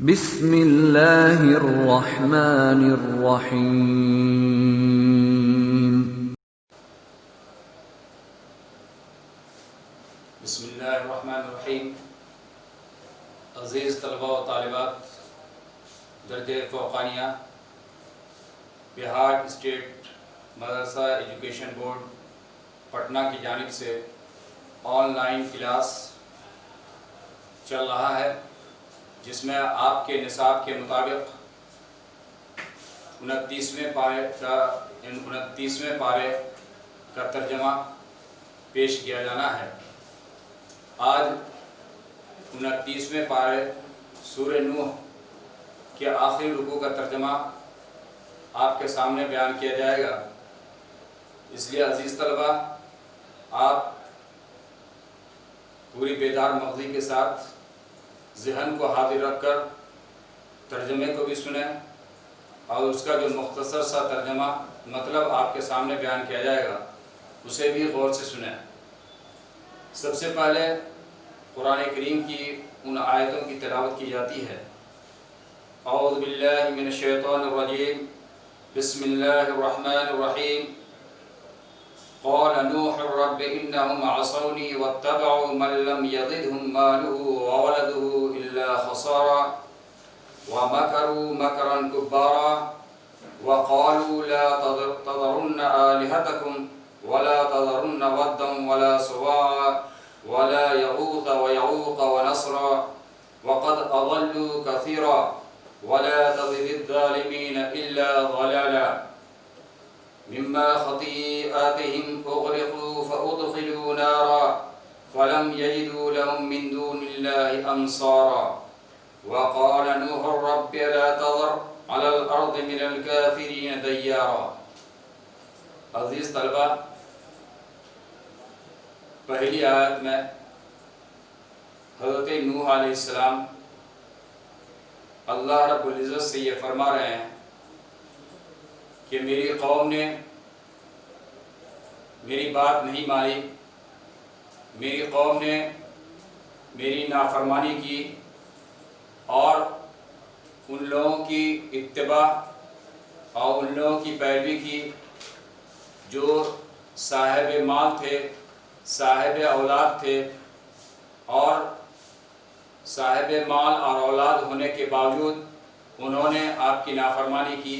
بسم اللہ الرحمن الرحیم۔ بسم اللہ الرحمن الرحیم۔ عزیز طلباء و طالبات، درجہ فوقانیہ بہار اسٹیٹ مدرسہ ایجوکیشن بورڈ پٹنہ کی جانب سے آن لائن کلاس چل رہا ہے، جس میں آپ کے نصاب کے مطابق 29ویں پارے کا ترجمہ پیش کیا جانا ہے۔ آج 29ویں پارے سورہ نوح کے آخری رکوع کا ترجمہ آپ کے سامنے بیان کیا جائے گا۔ اس لیے عزیز طلبہ، آپ پوری بیدار مغزی کے ساتھ ذہن کو حاضر رکھ کر ترجمے کو بھی سنیں، اور اس کا جو مختصر سا ترجمہ مطلب آپ کے سامنے بیان کیا جائے گا اسے بھی غور سے سنیں۔ سب سے پہلے قرآن کریم کی ان آیتوں کی تلاوت کی جاتی ہے۔ اعوذ باللہ من الشیطان الرجیم، بسم اللہ الرحمن الرحیم۔ قال نوح رب انهم عصوني واتبعوا من لم يزده ماله وولده الا خسارا ومكروا مكرا كبارا وقالوا لا تذرن آلهتكم ولا تذرن ودا ولا سواعا ولا يغوث ويعوق ونسرا وقد أضلوا كثيرا ولا تزد الظالمين إلا ضلالا مما خطيئاتهم أغرقوا فأدخلوا نارا فلم يجدوا لهم من دون الله أنصارا وقال نوح رب لا تذر على الأرض من الكافرين ديارا۔ عزیز طلبہ، پہلی آیت میں حضرت نوح علیہ السلام اللہ رب العزت سے یہ فرما رہے ہیں کہ میری قوم نے میری بات نہیں مانی، میری قوم نے میری نافرمانی کی اور ان لوگوں کی اتباع اور ان لوگوں کی پیروی کی جو صاحب مال تھے، صاحب اولاد تھے، اور صاحب مال اور اولاد ہونے کے باوجود انہوں نے آپ کی نافرمانی کی،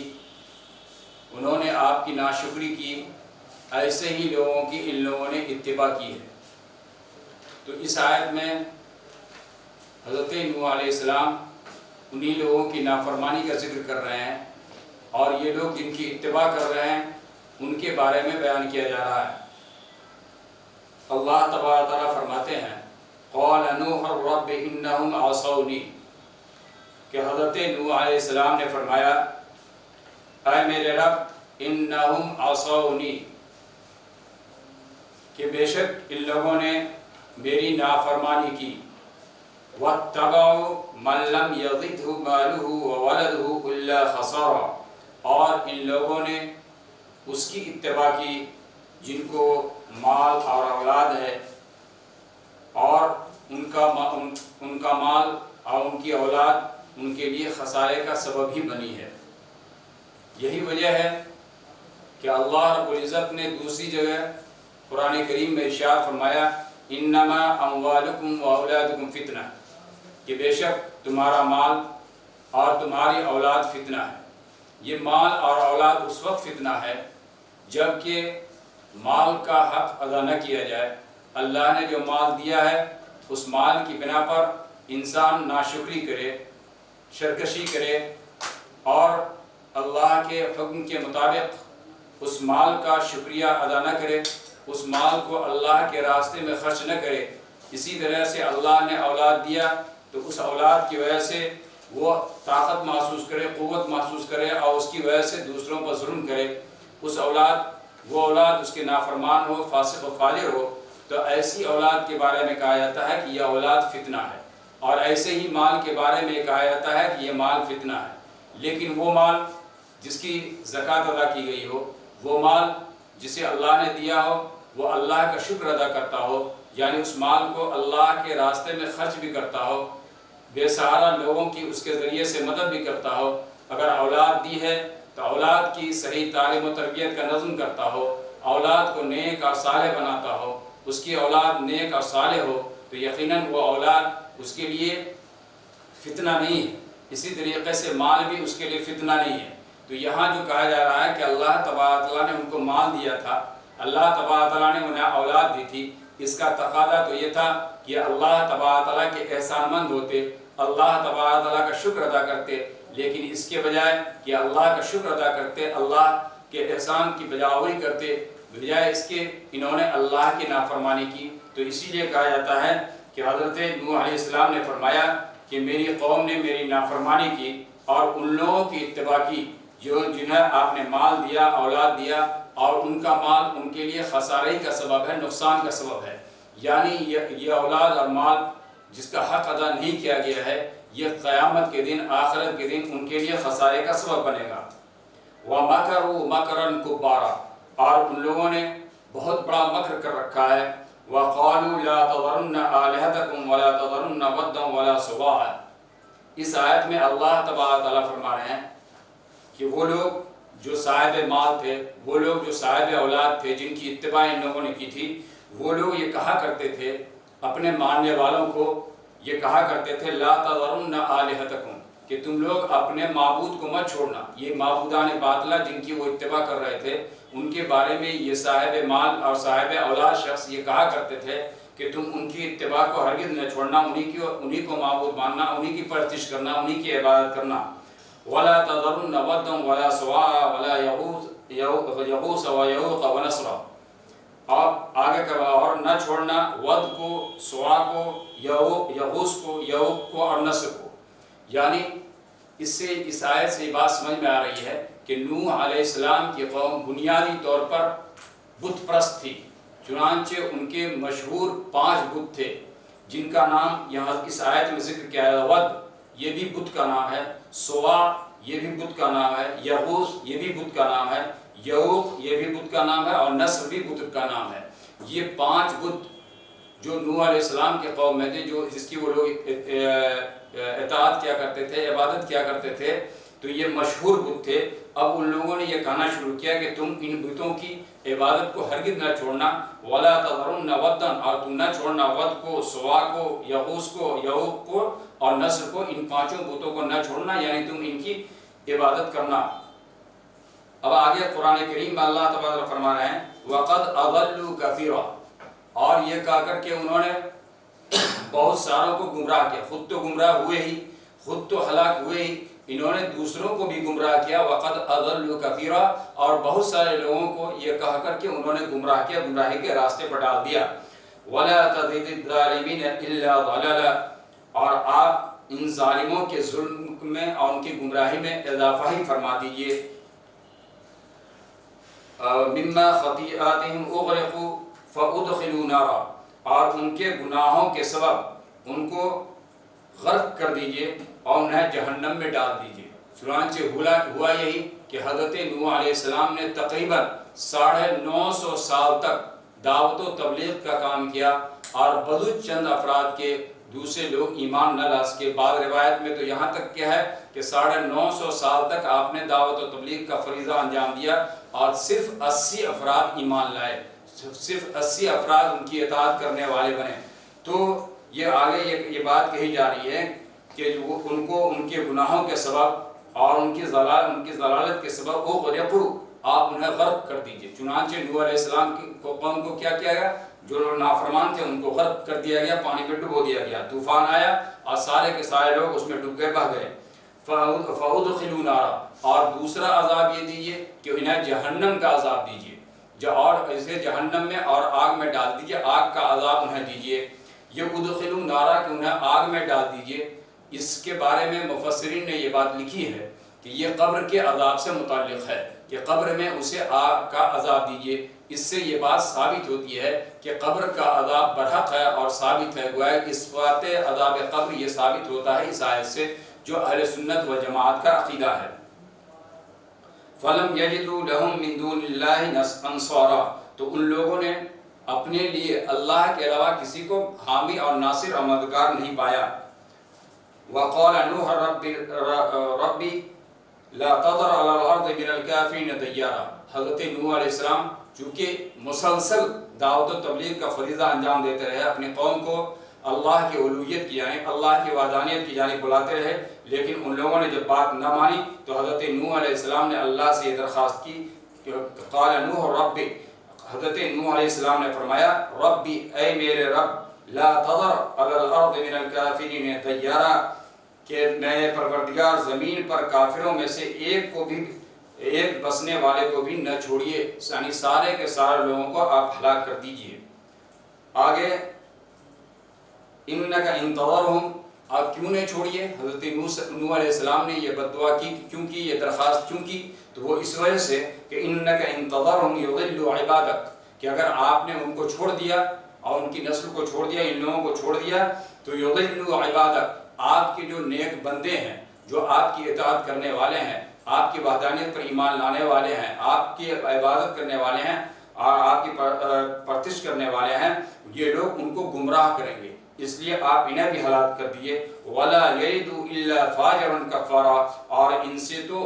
انہوں نے آپ کی ناشکری کی۔ ایسے ہی لوگوں کی ان لوگوں نے اتباع کی ہے۔ تو اس آیت میں حضرت نوح علیہ السلام انہی لوگوں کی نافرمانی کا ذکر کر رہے ہیں، اور یہ لوگ جن کی اتباع کر رہے ہیں ان کے بارے میں بیان کیا جا رہا ہے۔ اللہ تبارک تعالیٰ فرماتے ہیں قال نوح رب انہم عصونی، کہ حضرت نوح علیہ السلام نے فرمایا اے میرے رب انہم عصونی، کہ بے شک ان لوگوں نے میری نافرمانی کی، واتبعوا من لم یزدہ مالہ وولدہ الا خسارا، اور ان لوگوں نے اس کی اتباع کی جن کو مال اور اولاد ہے، اور ان کا مال اور ان کی اولاد ان کے لیے خسارے کا سبب ہی بنی ہے۔ یہی وجہ ہے کہ اللہ رب العزت نے دوسری جگہ قرآن کریم میں ارشاد فرمایا انما اموالکم واولادکم فتنہ، کہ بے شک تمہارا مال اور تمہاری اولاد فتنہ ہے۔ یہ مال اور اولاد اس وقت فتنہ ہے جب کہ مال کا حق ادا نہ کیا جائے۔ اللہ نے جو مال دیا ہے اس مال کی بنا پر انسان ناشکری کرے، سرکشی کرے، اور اللہ کے حکم کے مطابق اس مال کا شکریہ ادا نہ کرے، اس مال کو اللہ کے راستے میں خرچ نہ کرے۔ اسی طرح سے اللہ نے اولاد دیا تو اس اولاد کی وجہ سے وہ طاقت محسوس کرے، قوت محسوس کرے، اور اس کی وجہ سے دوسروں پر ظلم کرے، وہ اولاد اس کے نافرمان ہو، فاسق و فاجر ہو، تو ایسی اولاد کے بارے میں کہا جاتا ہے کہ یہ اولاد فتنہ ہے۔ اور ایسے ہی مال کے بارے میں کہا جاتا ہے کہ یہ مال فتنہ ہے۔ لیکن وہ مال جس کی زکوٰۃ ادا کی گئی ہو، وہ مال جسے اللہ نے دیا ہو، وہ اللہ کا شکر ادا کرتا ہو، یعنی اس مال کو اللہ کے راستے میں خرچ بھی کرتا ہو، بے سہارا لوگوں کی اس کے ذریعے سے مدد بھی کرتا ہو، اگر اولاد دی ہے تو اولاد کی صحیح تعلیم و تربیت کا نظم کرتا ہو، اولاد کو نیک اور صالح بناتا ہو، اس کی اولاد نیک اور صالح ہو تو یقیناً وہ اولاد اس کے لیے فتنہ نہیں ہے، اسی طریقے سے مال بھی اس کے لیے فتنہ نہیں ہے۔ تو یہاں جو کہا جا رہا ہے کہ اللہ تبارک تعالیٰ نے ان کو مال دیا تھا، اللہ تبارک تعالیٰ نے انہیں اولاد دی تھی، اس کا تقاضا تو یہ تھا کہ اللہ تبارک تعالیٰ کے احسان مند ہوتے، اللہ تبارک تعالیٰ کا شکر ادا کرتے، لیکن اس کے بجائے کہ اللہ کا شکر ادا کرتے، اللہ کے احسان کی بجاوری کرتے، بجائے اس کے انہوں نے اللہ کی نافرمانی کی۔ تو اسی لیے کہا جاتا ہے کہ حضرت نوح علیہ السلام نے فرمایا کہ میری قوم نے میری نافرمانی کی اور ان لوگوں کی اتباع کی جنہیں آپ نے مال دیا، اولاد دیا، اور ان کا مال ان کے لیے خسارے کا سبب ہے، نقصان کا سبب ہے۔ یعنی یہ اولاد اور مال جس کا حق ادا نہیں کیا گیا ہے، یہ قیامت کے دن، آخرت کے دن ان کے لیے خسارے کا سبب بنے گا۔ وَمَكَرُوا مَكْرًا كُبَّارًا، اور ان لوگوں نے بہت بڑا مکر کر رکھا ہے۔ وَقَالُوا لَا تَذَرُنَّ آلِهَتَكُمْ وَلَا تَذَرُنَّ وَدًّا وَلَا سُوَاعًا۔ اس آیت میں اللہ تبارک تعالیٰ فرما رہے ہیں کہ وہ لوگ جو صاحب مال تھے، وہ لوگ جو صاحب اولاد تھے، جن کی اتباع ان لوگوں نے کی تھی، وہ لوگ یہ کہا کرتے تھے اپنے ماننے والوں کو، یہ کہا کرتے تھے لا تذرن آلہتکم، کہ تم لوگ اپنے معبود کو مت چھوڑنا۔ یہ معبودان باطلہ جن کی وہ اتباع کر رہے تھے، ان کے بارے میں یہ صاحب مال اور صاحب اولاد شخص یہ کہا کرتے تھے کہ تم ان کی اتباع کو ہرگز نہ چھوڑنا، انہی کو معبود ماننا، انہی کی پرستش کرنا، انہی کی عبادت کرنا۔ وَلَا تَذَرُنَّ وَدًّا وَلَا سُوَاعًا وَلَا يَغُوثَ وَيَعُوقَ وَنَسْرًا، اور آگے کا اور نہ چھوڑنا ود کو، سوا کو، یغوث کو، یعوق کو اور نصر کو۔ یعنی اس سے اس آیت سے یہ بات سمجھ میں آ رہی ہے کہ نوح علیہ السلام کی قوم بنیادی طور پر بت پرست تھی، چنانچہ ان کے مشہور 5 بت تھے جن کا نام یہاں اس آیت میں ذکر کیا ہے۔ ود یہ بھی بت کا نام ہے، سوا یہ بھی بت کا نام ہے، یغوث یہ بھی بت کا نام ہے، یعوق یہ بھی بت کا نام ہے، اور نصر بھی بت کا نام ہے۔ یہ 5 بت جو نوح علیہ السلام کے قوم میں تھے، جو جس کی وہ لوگ اطاعت کیا کرتے تھے، عبادت کیا کرتے تھے، تو یہ مشہور بت تھے۔ اب ان لوگوں نے یہ کہنا شروع کیا کہ تم ان بتوں کی عبادت کو ہرگز نہ چھوڑنا، وَلَا تَذَرُنَّ وَدًّا، اور تم نہ چھوڑنا ود کو، سوا کو، یغوث کو، یعوق کو اور نصر کو، ان 5 بتوں کو نہ چھوڑنا، یعنی تم ان کی عبادت کرنا۔ اب آگے قرآن کریم میں اللہ تبارک فرما رہے ہیں وَقَدْ أَضَلُّوا كَثِيرًا، اور یہ کہا کر کے انہوں نے بہت ساروں کو گمراہ کیا، خود تو گمراہ ہوئے ہی، خود تو ہلاک ہوئے ہی، انہوں نے دوسروں کو بھی گمراہ کیا۔ وَقَدْ أَضَلُّوا كَثِيرًا، اور بہت سارے لوگوں کو یہ کہا کر کے انہوں نے گمراہ کیا، گمراہی کے راستے پر ڈال دیا۔ وَلَا تَزِدِ الظَّالِمِينَ إِلَّا ضَلَالًا، اور آپ ان ظالموں کے ظلم میں اور ان کی گمراہی میں اضافہ ہی فرما دیجئے۔ مِمَّا خَطِيئَاتِهِمْ أُغْرِقُوا فَأُدْخِلُوا نَارًا، اور ان کے گناہوں کے سبب ان کو غرق کر دیجئے اور انہیں جہنم میں ڈال دیجئے۔ چنانچہ ہوا یہی کہ حضرت نوح علیہ السلام نے تقریباً 950 سال تک دعوت و تبلیغ کا کام کیا، اور بہت چند افراد کے دوسرے لوگ ایمان نہ لا سکے۔ بعض روایت میں تو یہاں تک کیا ہے کہ 950 سال تک آپ نے دعوت و تبلیغ کا فریضہ انجام دیا، اور صرف 80 افراد ایمان لائے، صرف 80 افراد ان کی اطاعت کرنے والے بنے۔ تو یہ آگے یہ بات کہی جا رہی ہے کہ ان کو ان کے گناہوں کے سبب اور ان کی ضلالت کے سبب وہ غرقو، آپ انہیں غرق کر دیجئے۔ چنانچہ نوح علیہ السلام کی قوم کو کیا کیا گیا؟ جو لوگ نافرمان تھے ان کو غرق کر دیا گیا، پانی میں ڈبو دیا گیا، طوفان آیا اور سارے کے سارے لوگ اس میں ڈوب گئے، بہہ گئے۔ فَأُدْخِلُوا نَارًا، اور دوسرا عذاب یہ دیجئے کہ انہیں جہنم کا عذاب دیجئے، اور اسے جہنم میں اور آگ میں ڈال دیجئے، آگ کا عذاب انہیں دیجئے۔ یہ ادخلوا نارا کہ انہیں آگ میں ڈال دیجئے، اس کے بارے میں مفسرین نے یہ بات لکھی ہے کہ یہ قبر کے عذاب سے متعلق ہے، کہ قبر میں اسے آگ کا عذاب دیجئے۔ اس سے یہ بات ثابت ہوتی ہے کہ قبر کا عذاب برحق ہے اور ثابت ہے، گویا اس بات عذاب قبر یہ ثابت ہوتا ہے اس آیت سے، جو اہل سنت و جماعت کا عقیدہ ہے۔ فَلَمْ يَجِدُوا لَهُم مِّن دُونِ اللَّهِ أَنصَارًا، تو ان لوگوں نے اپنے لیے اللہ کے علاوہ کسی کو حامی اور ناصر اور مددگار نہیں پایا۔ وقال نوح ربی لا تذر علی الارض من الکافرین دیارا. حضرت نوح علیہ السلام چونکہ مسلسل دعوت و تبلیغ کا فریضہ انجام دیتے رہے، اپنی قوم کو اللہ کی اولویت کی جانب، اللہ کی وحدانیت کی جانب بلاتے رہے، لیکن ان لوگوں نے جب بات نہ مانی تو حضرت نوح علیہ السلام نے اللہ سے یہ درخواست کی کہ قال نوح ربی، حضرت نوح علیہ السلام نے فرمایا ربی اے میرے رب، لا تذر علی الارض من الکافرین دیارا، کہ میں پروردگار زمین پر کافروں میں سے ایک بسنے والے کو بھی نہ چھوڑیے، یعنی سارے کے سارے لوگوں کو آپ ہلاک کر دیجئے. آگے انک ان تذرہم، آپ کیوں نہیں چھوڑیے؟ حضرت نوح علیہ السلام نے یہ بد دعا کی، کیوں کی یہ درخواست کیوں کی؟ تو وہ اس وجہ سے کہ انک ان تذرہم یضلوا عبادک، کہ اگر آپ نے ان کو چھوڑ دیا اور ان کی نسل کو چھوڑ دیا، ان لوگوں کو چھوڑ دیا تو یضلوا عبادک، آپ کے جو نیک بندے ہیں، جو آپ کی اطاعت کرنے والے ہیں، آپ کی وحدانیت پر ایمان لانے والے ہیں، آپ کی عبادت کرنے والے ہیں اور آپ کی پرستش کرنے والے ہیں، یہ لوگ ان کو گمراہ کریں گے، اس لیے آپ انہیں بھی ہلاک کر دیے. وَلَا يَلِدُ إِلَّا فَاجِرًا كَفَّارًا، اور ان سے تو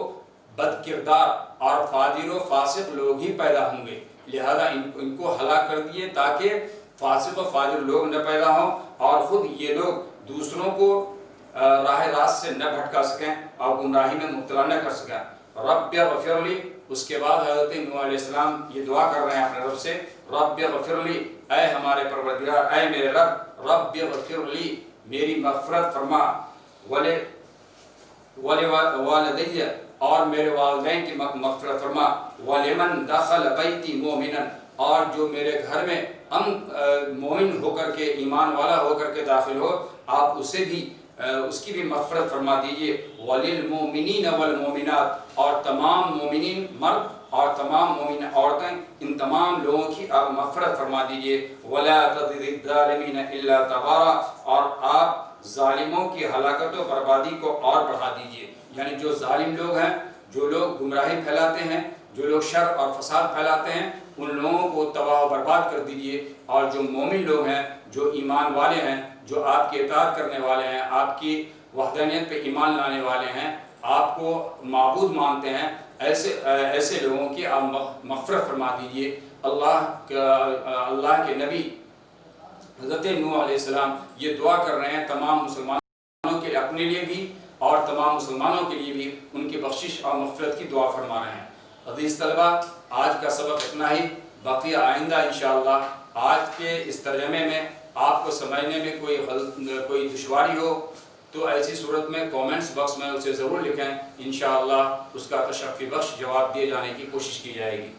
بد کردار اور فاجر و فاسق لوگ ہی پیدا ہوں گے، لہذا ان کو ہلاک کر دیے تاکہ فاسق و فاجر لوگ نہ پیدا ہوں اور خود یہ لوگ دوسروں کو راہ راست سے نہ بھٹکا سکیں اور گمراہی میں مبتلا نہ کر سکیں. رب اغفر لی، اس کے بعد حضرت نوح علیہ السلام یہ دعا کر رہے ہیں اپنے رب سے، رب اغفر لی، اے ہمارے پروردگار، اے میرے رب، رب اغفر لی، میری مغفرت فرما، والدی، اور میرے والدین کی مغفرت فرما، ولمن دخل بیتی مومنا، اور جو میرے گھر میں مومن ہو کر کے، ایمان والا ہو کر کے داخل ہو، آپ اسے بھی اس کی بھی مغفرت فرما دیجئے، وللمؤمنین والمؤمنات، اور تمام مومنین مرد اور تمام مومن عورتیں، ان تمام لوگوں کی آپ مغفرت فرما دیجئے، ولا تزد الظالمین الا تبارا، اور آپ ظالموں کی ہلاکت و بربادی کو اور بڑھا دیجئے. یعنی جو ظالم لوگ ہیں، جو لوگ گمراہی پھیلاتے ہیں، جو لوگ شر اور فساد پھیلاتے ہیں، ان لوگوں کو تباہ و برباد کر دیجئے، اور جو مومن لوگ ہیں، جو ایمان والے ہیں، جو آپ کی اطاعت کرنے والے ہیں، آپ کی وحدانیت پہ ایمان لانے والے ہیں، آپ کو معبود مانتے ہیں، ایسے لوگوں کی آپ مغفرت فرما دیجئے. اللہ کے نبی حضرت نوح علیہ السلام یہ دعا کر رہے ہیں تمام مسلمانوں کے، اپنے لیے بھی اور تمام مسلمانوں کے لیے بھی ان کی بخشش اور مغفرت کی دعا فرما رہے ہیں. عزیز طلبہ، آج کا سبق اتنا ہی، باقی آئندہ انشاءاللہ آج کے اس ترجمے میں آپ کو سمجھنے میں کوئی دشواری ہو تو ایسی صورت میں کومنٹس باکس میں اسے ضرور لکھیں، انشاءاللہ اس کا تشفی بخش جواب دیے جانے کی کوشش کی جائے گی.